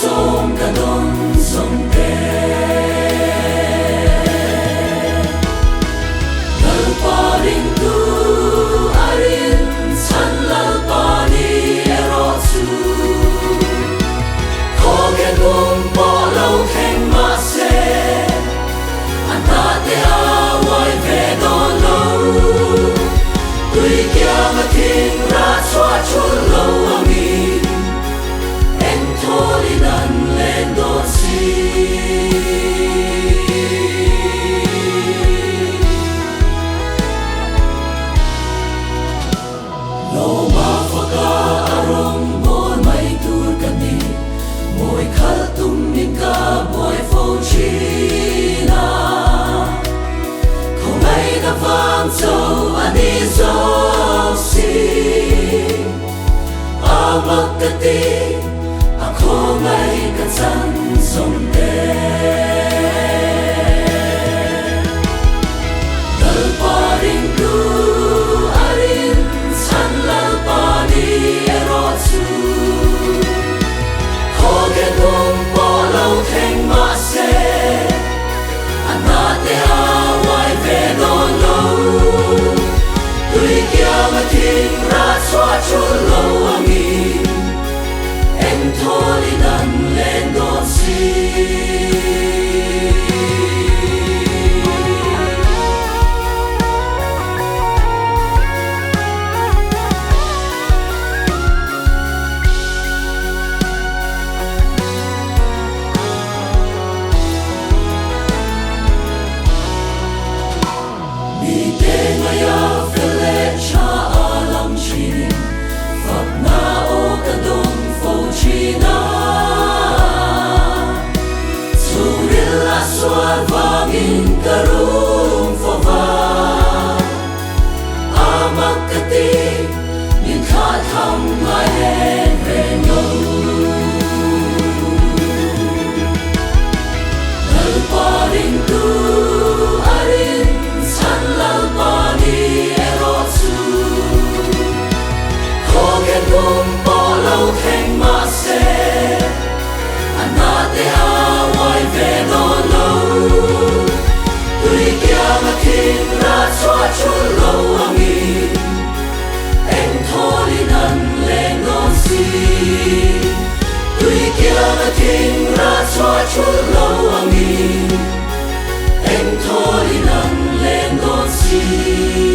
som ka don som te lal pa ring tu arin san lal pa ni ero su ko gen bum po lo theng ma se an ta te a wai ve don lo tui kia ma thing ra chua chul lo ami Toli dan lendo si Lo ma faka arong bon mai tur kani Moi khal tum min ka moi fo china Kau ngai na vang châu ani zo si Amak kati Ako ngay katsan somde Dal pa rin ku arin san lal pa ni erotsu Kogen hong po lau theng ma se Anate awai ve don lau Tui kia ma ting ra chua chul lau angin Toli dan lendo si Mi te ngaya fele cha alam chinin Fak na o kadong fo china Surila suar vangin karung fo va Amak kati min kha tham mai hen ren yo Lal pa rin tu arin san lal pa ni erotsu Kogen hum po lau theng ma se Anate awai ve don lau Tui kia ma thing ra chua chul lau angin Em tholi nan lên don si Tui kia ma thing ra chua chul lau angin Em tholi nan lên don si